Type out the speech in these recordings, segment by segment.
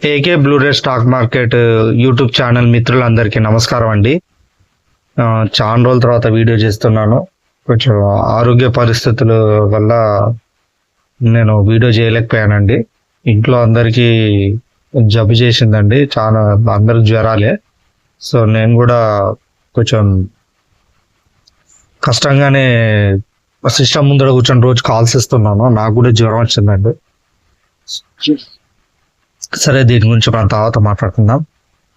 AK Blu-ray stock market YouTube channel మిత్రులందరికీ నమస్కారం అండి. చాలా రోజుల తర్వాత వీడియో చేస్తున్నాను. కొంచెం ఆరోగ్య పరిస్థితుల వల్ల నేను వీడియో చేయలేకపోయానండి. ఇంట్లో అందరికీ జబ్బు చేసిందండి, చాలా అందరికి జ్వరాలే. సో నేను కూడా కొంచెం కష్టంగానే సిస్టమ్ ముందర కూర్చొని రోజు కాల్స్ ఇస్తున్నాను. నాకు కూడా జ్వరం వచ్చిందండి. సరే, దీని గురించి మనం తర్వాత మాట్లాడుకుందాం.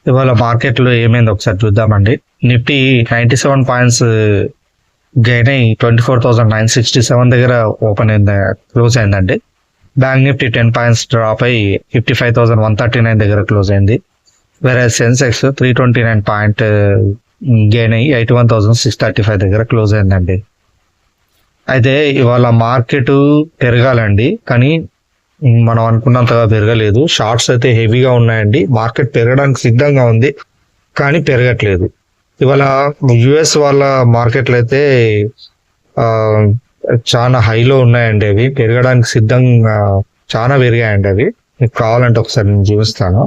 ఇవాళ మార్కెట్లో ఏమైంది ఒకసారి చూద్దామండి. నిఫ్టీ 97 పాయింట్స్ గెయిన్ అయ్యి 24,967 దగ్గర ఓపెన్ అయింది, క్లోజ్ అయిందండి. బ్యాంక్ నిఫ్టీ 10 పాయింట్స్ డ్రాప్ అయ్యి 55,139 దగ్గర క్లోజ్ అయింది. వేరే సెన్సెక్స్ 329 పాయింట్ గెయిన్ అయ్యి 81,635 దగ్గర క్లోజ్ అయిందండి. అయితే ఇవాళ మార్కెట్ పెరగాలండి, కానీ మనం అనుకున్నంతగా పెరగలేదు. షార్ట్స్ అయితే హెవీగా ఉన్నాయండి. మార్కెట్ పెరగడానికి సిద్ధంగా ఉంది, కానీ పెరగట్లేదు. ఇవాళ యుఎస్ వాళ్ళ మార్కెట్లు అయితే చాలా హైలో ఉన్నాయండి. అవి పెరగడానికి సిద్ధంగా చాలా పెరిగాయండి. అవి మీకు కావాలంటే ఒకసారి నేను చూపిస్తాను.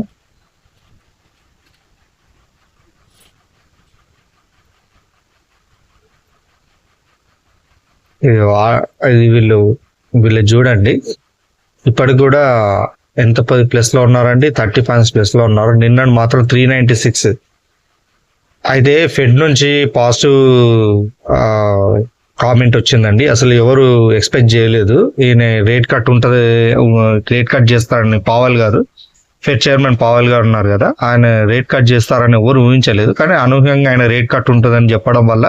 ఇది వీళ్ళు చూడండి, ఇప్పటికి కూడా ఎంత ప్లస్ లో ఉన్నారండి, 30 పాయింట్స్ ప్లస్ లో ఉన్నారు. నిన్న మాత్రం 396. అయితే ఫెడ్ నుంచి పాజిటివ్ కామెంట్ వచ్చిందండి. అసలు ఎవరు ఎక్స్పెక్ట్ చేయలేదు ఈయన రేట్ కట్ ఉంటుంది, రేట్ కట్ చేస్తారని. పావెల్ గారు, ఫెడ్ చైర్మన్ పావెల్ గారు ఉన్నారు కదా, ఆయన రేట్ కట్ చేస్తారని ఎవరు ఊహించలేదు. కానీ అనూహ్యంగా ఆయన రేట్ కట్ ఉంటుందని చెప్పడం వల్ల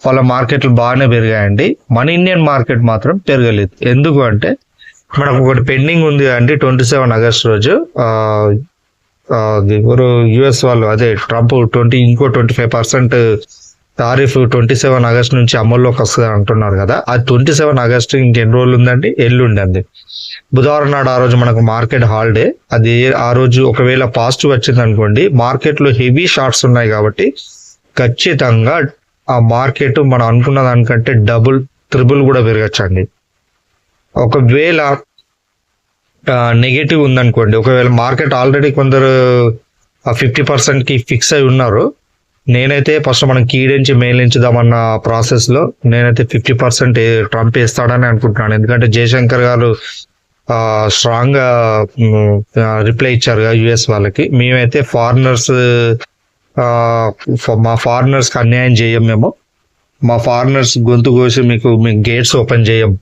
వాళ్ళ మార్కెట్లు బాగానే పెరిగాయండి. మన ఇండియన్ మార్కెట్ మాత్రం పెరగలేదు. ఎందుకు అంటే మనకు ఒకటి పెండింగ్ ఉంది అండి. 27 ఆగస్ట్ రోజు ఎవరు యుఎస్ వాళ్ళు, అదే ట్రంప్ ఇంకో 25% టారిఫ్ 27 ఆగస్ట్ నుంచి అమల్లోకి వస్తుంది అంటున్నారు కదా. అది 27 ఆగస్ట్ ఇంకెన్ని రోజులు ఉందండి, ఎల్లుండి. బుధవారం నాడు ఆ రోజు మనకు మార్కెట్ హాలిడే. అది ఆ రోజు ఒకవేళ పాజిటివ్ వచ్చింది అనుకోండి, మార్కెట్లో హెవీ షార్ట్స్ ఉన్నాయి కాబట్టి ఖచ్చితంగా ఆ మార్కెట్ మనం అనుకున్న దానికంటే డబుల్ త్రిబుల్ కూడా పెరగచ్చండి. ఒకవేళ నెగటివ్ ఉందనుకోండి, ఒకవేళ మార్కెట్ ఆల్రెడీ కొందరు 50% కి ఫిక్స్ అయి ఉన్నారు. నేనైతే ఫస్ట్ మనం కీడించి మేలించుదామన్న ప్రాసెస్ లో నేనైతే 50% ట్రంప్ వేస్తాడని అనుకుంటున్నాను. ఎందుకంటే జయశంకర్ గారు స్ట్రాంగ్ గా రిప్లై ఇచ్చారు యుఎస్ వాళ్ళకి. మేమైతే మా ఫారినర్స్ కి అన్యాయం చేయం. మా ఫారినర్స్ గొంతు కోసి మీకు గేట్స్ ఓపెన్ చేయం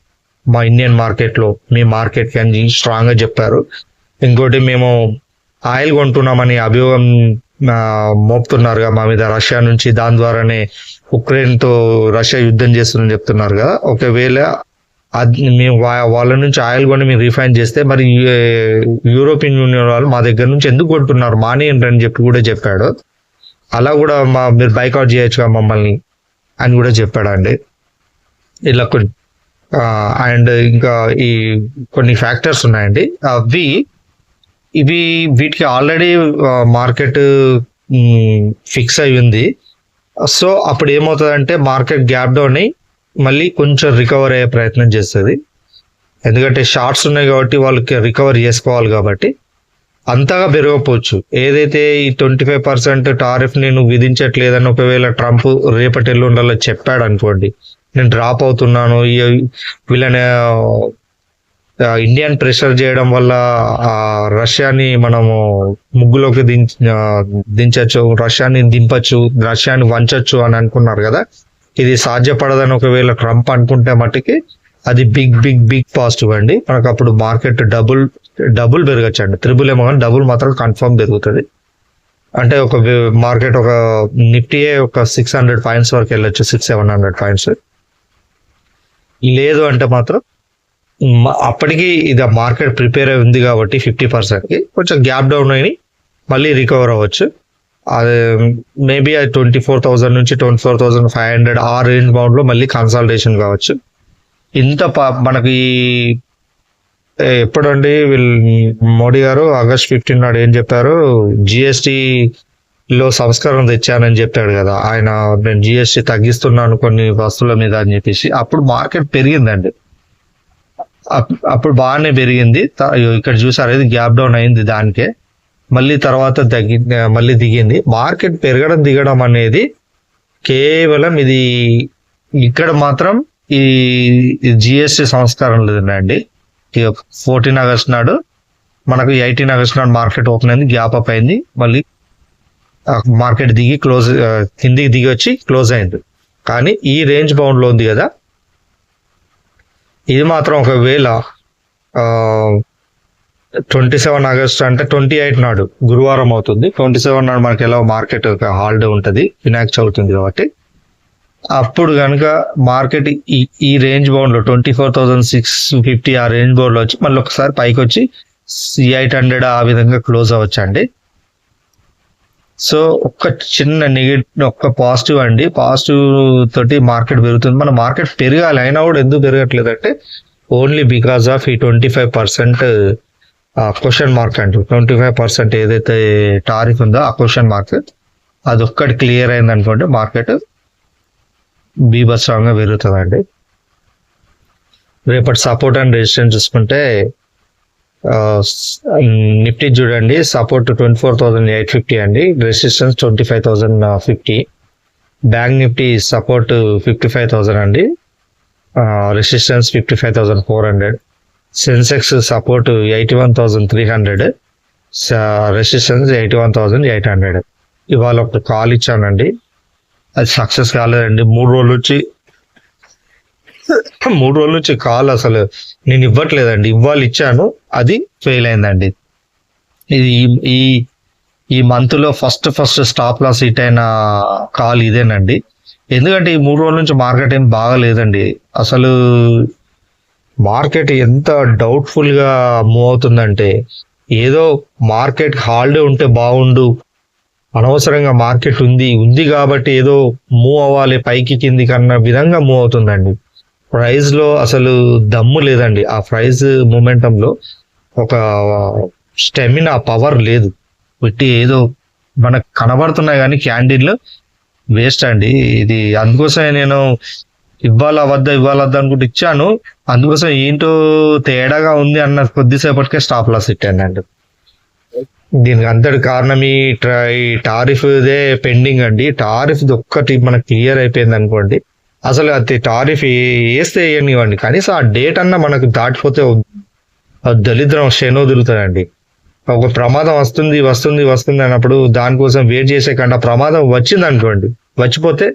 మా ఇండియన్ మార్కెట్లో, మీ మార్కెట్కి అని స్ట్రాంగ్ గా చెప్పారు. ఇంకోటి, మేము ఆయిల్ కొంటున్నామని అభియోగం మోపుతున్నారు మా మీద రష్యా నుంచి. దాని ద్వారానే ఉక్రెయిన్ తో రష్యా యుద్ధం చేస్తుందని చెప్తున్నారు కదా. ఒకవేళ మేము వాళ్ళ నుంచి ఆయిల్ కొని మేము రిఫైన్ చేస్తే మరి యూరోపియన్ యూనియన్ వాళ్ళు మా దగ్గర నుంచి ఎందుకు కొంటున్నారు, మానేయండి అని చెప్పి కూడా చెప్పాడు. అలా కూడా మీరు బైకౌట్ చేయొచ్చుగా మమ్మల్ని అని కూడా చెప్పాడండి. ఇలా అండ్ ఇంకా ఈ కొన్ని ఫ్యాక్టర్స్ ఉన్నాయండి. వీటికి ఆల్రెడీ మార్కెట్ ఫిక్స్ అయి ఉంది. సో అప్పుడు ఏమవుతుందంటే మార్కెట్ గ్యాప్ డౌన్ అయ్యి మళ్ళీ కొంచెం రికవర్ అయ్యే ప్రయత్నం చేస్తుంది. ఎందుకంటే షార్ట్స్ ఉన్నాయి కాబట్టి వాళ్ళకి రికవర్ చేసుకోవాలి కాబట్టి అంతగా పెరగకపోవచ్చు. ఏదైతే ఈ 25% టారిఫ్ నేను విధించట్లేదని ఒకవేళ ట్రంప్ రేపటి ఎల్లుండలో చెప్పాడు అనుకోండి, నేను డ్రాప్ అవుతున్నాను, వీళ్ళని ఇండియన్ ప్రెషర్ చేయడం వల్ల రష్యాని మనము ముగ్గులోకి దించచ్చు, రష్యాని దింపచ్చు, రష్యాని వంచచ్చు అని అనుకున్నారు కదా. ఇది సాధ్యపడదని ఒకవేళ ట్రంప్ అనుకుంటే మట్టుకి అది బిగ్ బిగ్ బిగ్ పాజిటివ్ అండి. మనకు అప్పుడు మార్కెట్ డబుల్ పెరగచ్చు అండి. త్రిబుల్ ఏమో కానీ డబుల్ మాత్రం కన్ఫర్మ్ పెరుగుతుంది. అంటే ఒక మార్కెట్ ఒక నిఫ్టీయే ఒక 600 పాయింట్స్ వరకు వెళ్ళొచ్చు, 600-700 పాయింట్స్. లేదు అంటే మాత్రం అప్పటికి ఇది మార్కెట్ ప్రిపేర్ అయి ఉంది కాబట్టి 50%కి కొంచెం గ్యాప్ డౌన్ అయ్యి మళ్ళీ రికవర్ అవ్వచ్చు. అది మేబీ అది 24,000 నుంచి 24,500 ఆ రేంజ్ బౌండ్ లో మళ్ళీ కన్సాలిడేషన్ కావచ్చు. ఇంత మనకి ఎప్పుడండి మోడీ గారు ఆగస్ట్ 15 నాడు ఏం చెప్పారు, జిఎస్టీలో సంస్కరణ తెచ్చానని చెప్పాడు కదా ఆయన. నేను జిఎస్టీ తగ్గిస్తున్నాను కొన్ని వస్తువుల మీద అని చెప్పేసి. అప్పుడు మార్కెట్ పెరిగిందండి, అప్పుడు బాగానే పెరిగింది. ఇక్కడ చూసారు, ఇది గ్యాప్ డౌన్ అయింది దానికే. మళ్ళీ తర్వాత మళ్ళీ దిగింది. మార్కెట్ పెరగడం దిగడం అనేది కేవలం ఇది ఇక్కడ మాత్రం ఈ జిఎస్టి సంస్కారం లేదండి. 14 ఆగస్ట్ నాడు మనకు 18 ఆగస్ట్ నాడు మార్కెట్ ఓపెన్ అయింది, గ్యాప్ అప్ అయింది, మళ్ళీ మార్కెట్ దిగి కిందికి దిగి వచ్చి క్లోజ్ అయింది. కానీ ఈ రేంజ్ బౌండ్ లో ఉంది కదా, ఇది మాత్రం ఒకవేళ 27 ఆగస్ట్ అంటే 28 నాడు గురువారం అవుతుంది. 27 నాడు మనకి ఎలా మార్కెట్ ఒక హాలిడే ఉంటుంది, వినాయక చవితి ఉంది కాబట్టి, అప్పుడు కనుక మార్కెట్ ఈ రేంజ్ బౌండ్ లో 24,650 ఆ రేంజ్ బౌండ్ లో వచ్చి మళ్ళీ ఒకసారి పైకి వచ్చి 800 ఆ విధంగా క్లోజ్ అవ్వచ్చు అండి. సో ఒక్క చిన్న నెగిటివ్, ఒక్క పాజిటివ్ అండి, పాజిటివ్ తోటి మార్కెట్ పెరుగుతుంది. మన మార్కెట్ పెరగాలి, అయినా కూడా ఎందుకు పెరగట్లేదు అంటే ఓన్లీ బికాస్ ఆఫ్ ఈ 25% క్వశ్చన్ మార్క్ అండి. 25% ఏదైతే టారిఫ్ ఉందో ఆ క్వశ్చన్ మార్క్ అది ఒక్కటి క్లియర్ అయింది అనుకోండి, మార్కెట్ బీభత్సంగా పెరుగుతుందండి. రేపటి సపోర్ట్ అండ్ రెసిస్టెన్స్ చూసుకుంటే నిఫ్టీ చూడండి, సపోర్ట్ 24,850 అండి, రెసిస్టెన్స్ 25,050. బ్యాంక్ నిఫ్టీ సపోర్ట్ 55,000 అండి, రెసిస్టెన్స్ 55,400. Sensex support 81,300, resistance 81,800. ఇవాళ ఒక కాల్ ఇచ్చానండి, అది సక్సెస్ కాలేదండి. 3 రోజుల నుంచి కాల్ అసలు నేను ఇవ్వట్లేదండి, ఇవ్వాలి ఇచ్చాను, అది ఫెయిల్ అయిందండి. ఇది ఈ మంత్ లో ఫస్ట్ స్టాప్ లాస్ హిట్ అయిన కాల్ ఇదేనండి. ఎందుకంటే ఈ 3 రోజుల నుంచి మార్కెట్ ఏం బాగాలేదండి. అసలు మార్కెట్ ఎంత డౌట్ఫుల్ గా మూవ్ అవుతుందంటే, ఏదో మార్కెట్ హాలిడే ఉంటే బాగుండు, అనవసరంగా మార్కెట్ ఉంది కాబట్టి ఏదో మూవ్ అవ్వాలి పైకి కింది కన్నా విధంగా మూవ్ అవుతుందండి. ప్రైస్ లో అసలు దమ్ము లేదండి. ఆ ప్రైస్ మూమెంటం లో ఒక స్టెమినా పవర్ లేదు. పెట్టి ఏదో మనకు కనబడుతున్నాయి కానీ క్యాండిల్ వేస్ట్ అండి. ఇది అందుకోసమే నేను ఇవ్వాలా వద్దా అనుకుంటే ఇచ్చాను. అందుకోసం ఏంటో తేడాగా ఉంది అన్న కొద్దిసేపటికే స్టాప్ లాస్ ఇట్టానండి. దీనికి అంతటి కారణం ఈ టారిఫ్ దే పెండింగ్ అండి. టారిఫ్ ఒక్కటి మనకు క్లియర్ అయిపోయింది అనుకోండి, అసలు అది టారిఫ్ వేస్తే వేయనివ్వండి, కనీసం ఆ డేట్ అన్నా మనకు దాటిపోతే దరిద్రం శనో దొరుకుతుందండి. ఒక ప్రమాదం వస్తుంది అన్నప్పుడు దానికోసం వెయిట్ చేసే కంటే ప్రమాదం వచ్చింది అనుకోండి, వచ్చిపోతే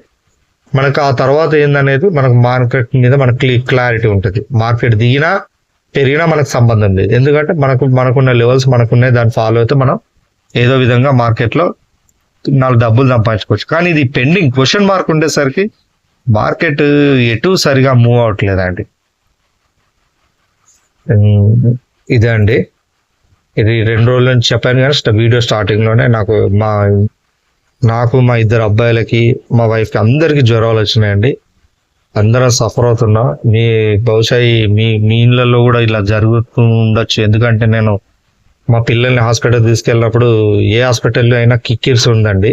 మనకు ఆ తర్వాత ఏందనేది మనకు మార్కెట్ మీద మనకు క్లారిటీ ఉంటుంది. మార్కెట్ దిగినా పెరిగినా మనకు సంబంధం లేదు, ఎందుకంటే మనకున్న లెవెల్స్ మనకున్నాయి, దాన్ని ఫాలో అయితే మనం ఏదో విధంగా మార్కెట్లో 4 డబ్బులు సంపాదించుకోవచ్చు. కానీ ఇది పెండింగ్ క్వశ్చన్ మార్క్ ఉండేసరికి మార్కెట్ ఎటు సరిగా మూవ్ అవట్లేదండి. ఇదే అండి, ఇది 2 రోజుల నుంచి చెప్పాను కానీ వీడియో స్టార్టింగ్ లోనే నాకు మా 2 అబ్బాయిలకి, మా వైఫ్కి అందరికి జ్వరాలు వచ్చినాయండి. అందరం సఫర్ అవుతున్నా. బహుశా మీ ఇళ్ళల్లో కూడా ఇలా జరుగుతూ ఉండొచ్చు. ఎందుకంటే నేను మా పిల్లల్ని హాస్పిటల్ తీసుకెళ్ళినప్పుడు ఏ హాస్పిటల్లో అయినా కిక్కిర్స్ ఉందండి.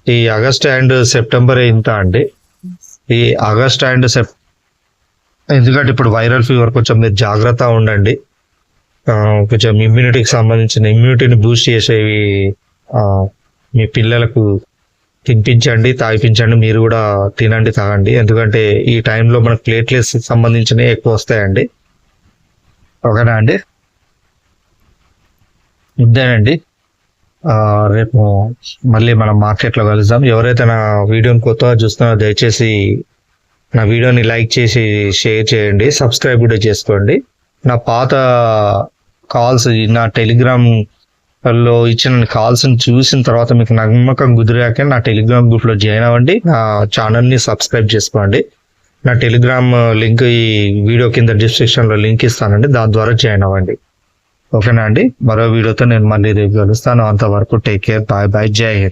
ఈ ఆగస్ట్ అండ్ సెప్టెంబర్ ఇంత అండి. ఈ ఆగస్ట్ అండ్ ఎందుకంటే ఇప్పుడు వైరల్ ఫీవర్ కొంచెం మీరు జాగ్రత్త ఉండండి. కొంచెం ఇమ్యూనిటీని బూస్ట్ చేసేవి మీ పిల్లలకు తినిపించండి, తాగిపించండి. మీరు కూడా తినండి, తాగండి. ఎందుకంటే ఈ టైంలో మనకు ప్లేట్లెట్స్ సంబంధించినవి ఎక్కువ వస్తాయండి. ఓకేనా అండి? ఇదేనండి, రేపు మళ్ళీ మనం మార్కెట్లో కలుద్దాం. ఎవరైతే నా వీడియోని కొత్తగా చూస్తున్నారో దయచేసి నా వీడియోని లైక్ చేసి షేర్ చేయండి, సబ్స్క్రైబ్ కూడా చేసుకోండి. నా పాత కాల్స్, నా టెలిగ్రామ్ లో ఇచ్చిన కాల్స్ చూసిన తర్వాత మీకు నమ్మకం కుదిరాక నా టెలిగ్రామ్ గ్రూప్ లో జాయిన్ అవ్వండి, నా ఛానల్ ని సబ్స్క్రైబ్ చేసుకోండి. నా టెలిగ్రామ్ లింక్ ఈ వీడియో కింద డిస్క్రిప్షన్ లో లింక్ ఇస్తానండి, దాని ద్వారా జాయిన్ అవ్వండి. ఓకేనా అండి? మరో వీడియోతో నేను మళ్ళీ రేపు కలుస్తాను. అంతవరకు టేక్ కేర్, బాయ్, జై హింద్.